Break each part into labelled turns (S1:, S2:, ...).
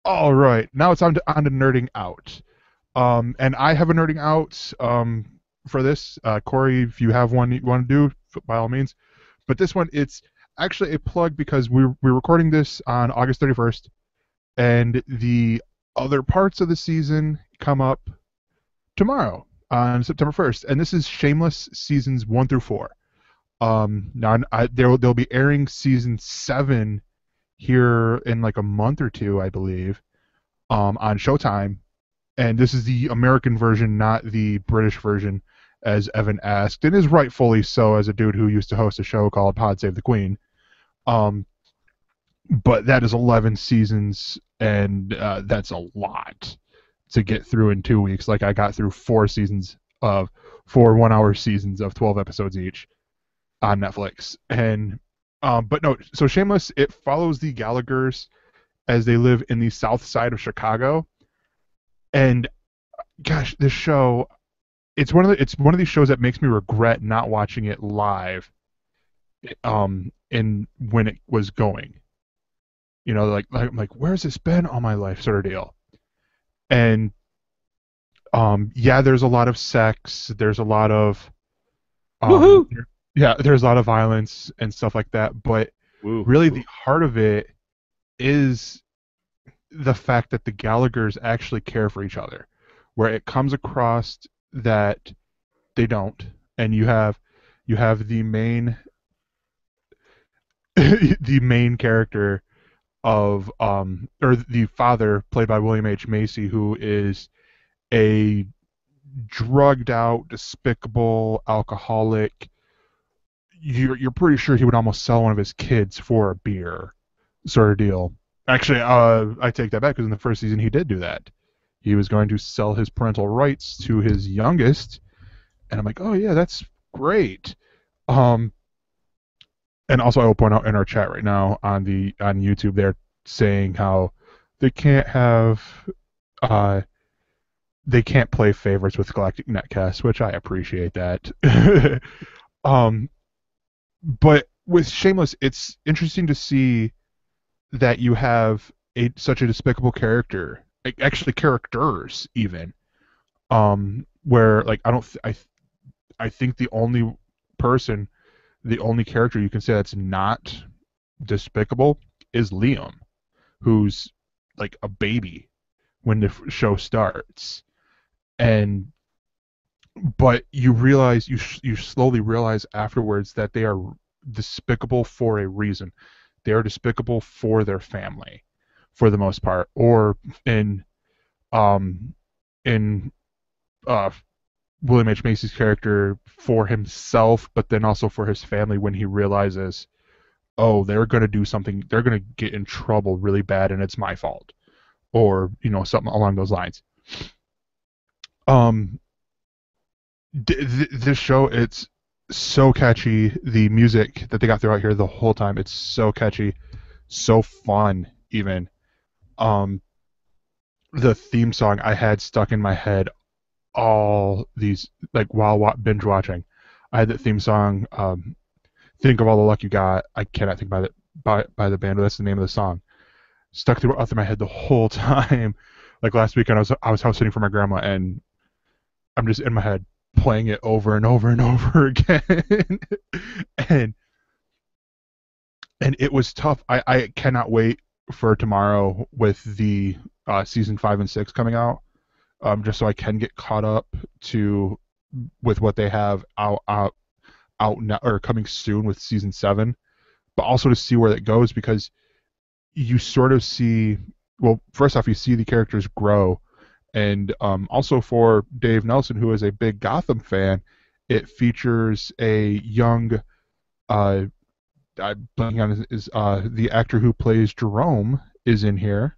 S1: All right, now it's on to nerding out. And I have a nerding out for this. Corey, if you have one you want to do, by all means. But this one, it's actually a plug because we're recording this on August 31st, and the other parts of the season come up tomorrow on September 1st, and this is Shameless seasons 1 through 4. Now they'll be airing season 7 here in like a month or two, I believe, on Showtime, and this is the American version, not the British version, as Evan asked, and is rightfully so, as a dude who used to host a show called Pod Save the Queen. Um, but that is 11 seasons, and that's a lot to get through in 2 weeks. Like, I got through 4 1-hour seasons of 12 episodes each on Netflix. And but no, so Shameless, it follows the Gallaghers as they live in the south side of Chicago. And gosh, this show, it's one of these shows that makes me regret not watching it live in when it was going. Like where's this been all my life, sort of deal. And yeah, there's a lot of sex, there's a lot of
S2: Woohoo!
S1: yeah, there's a lot of violence and stuff like that, but
S2: Woo.
S1: really the heart of it is the fact that the Gallaghers actually care for each other, where it comes across that they don't. And you have the main the main character of or the father, played by William H. Macy, who is a drugged out, despicable alcoholic. You're pretty sure he would almost sell one of his kids for a beer, sort of deal. Actually, I take that back, because in the first season he did do that. He was going to sell his parental rights to his youngest, and I'm like, oh yeah, that's great. Um, and also, I will point out in our chat right now on YouTube, they're saying how they can't have uh they can't play favorites with Galactic Netcasts, which I appreciate that. um, but with Shameless, it's interesting to see that you have such a despicable character, actually characters even, where like I think person, the only character you can say that's not despicable is Liam, who's like a baby when the show starts. And but you slowly realize afterwards that they are despicable for a reason. They are despicable for their family, for the most part, or in um in uh William H. Macy's character, for himself, but then also for his family, when he realizes, oh, they're going to do something, they're going to get in trouble really bad, and it's my fault, or something along those lines. Um, this show, it's so catchy. The music that they got throughout here the whole time, it's so catchy, so fun. Even the theme song I had stuck in my head all these, like, while binge watching. I had that theme song. Think of all the luck you got. I cannot think by the band, but that's the name of the song. Stuck through my head the whole time. Like last weekend, I was house sitting for my grandma, and I'm just in my head playing it over and over and over again. and and it was tough. I cannot wait for tomorrow with the season 5 and 6 coming out. Just so I can get caught up to with what they have out now, or coming soon with season 7, but also to see where that goes, because you sort of see, well, first off, you see the characters grow, and also for Dave Nelson, who is a big Gotham fan, it features a young, I'm blanking on the actor who plays Jerome is in here,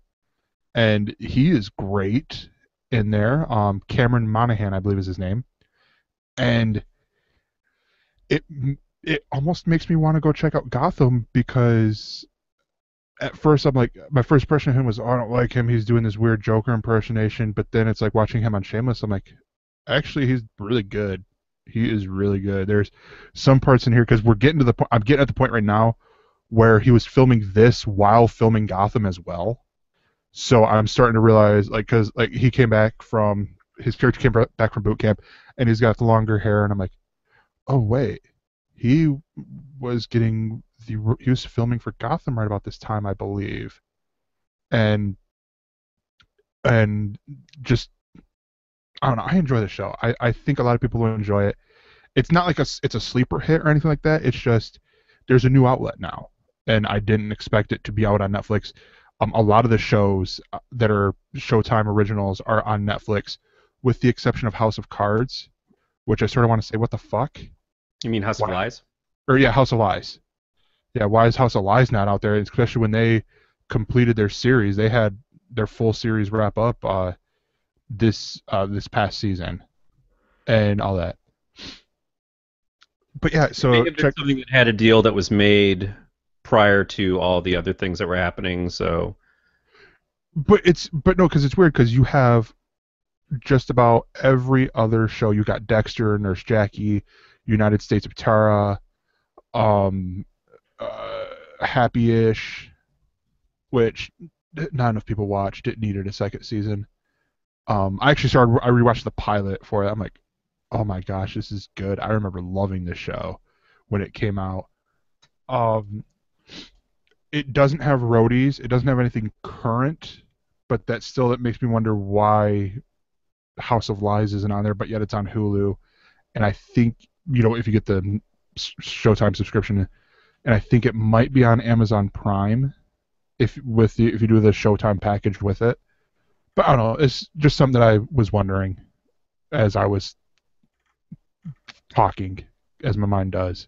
S1: and he is great in there. Cameron Monaghan, I believe, is his name, and it it almost makes me want to go check out Gotham, because at first I'm like, my first impression of him was, oh, I don't like him. He's doing this weird Joker impersonation. But then it's like watching him on Shameless. I'm like, actually, he's really good. He is really good. There's some parts in here, because we're getting to the point. I'm getting at the point right now where he was filming this while filming Gotham as well. So I'm starting to realize, like, because like he came back from his character came back from boot camp, and he's got the longer hair, and I'm like, oh wait, he was getting he was filming for Gotham right about this time, I believe, and and just I don't know. I enjoy the show. I think a lot of people will enjoy it. It's not like it's a sleeper hit or anything like that. It's just there's a new outlet now, and I didn't expect it to be out on Netflix. A lot of the shows that are Showtime originals are on Netflix, with the exception of House of Cards, which I sort of want to say, what the fuck?
S2: You mean House of
S1: Why?
S2: Lies?
S1: Or yeah, House of Lies. Yeah, why is House of Lies not out there? Especially when they completed their series, they had their full series wrap up this past season and all that. But yeah,
S2: It may
S1: so
S2: have been
S1: check.
S2: something that had a deal that was made prior to all the other things that were happening. So
S1: But no, because it's weird because you have just about every other show. You got Dexter, Nurse Jackie, United States of Tara, um, uh, Happy-ish, which not enough people watched. It needed a second season. I actually started. I rewatched the pilot for it. I'm like, oh my gosh, this is good. I remember loving the show when it came out. Um, it doesn't have roadies. It doesn't have anything current, but that makes me wonder why House of Lies isn't on there, but yet it's on Hulu. And I think if you get the Showtime subscription, and I think it might be on Amazon Prime if you do the Showtime package with it. But I don't know. It's just something that I was wondering as I was talking, as my mind does.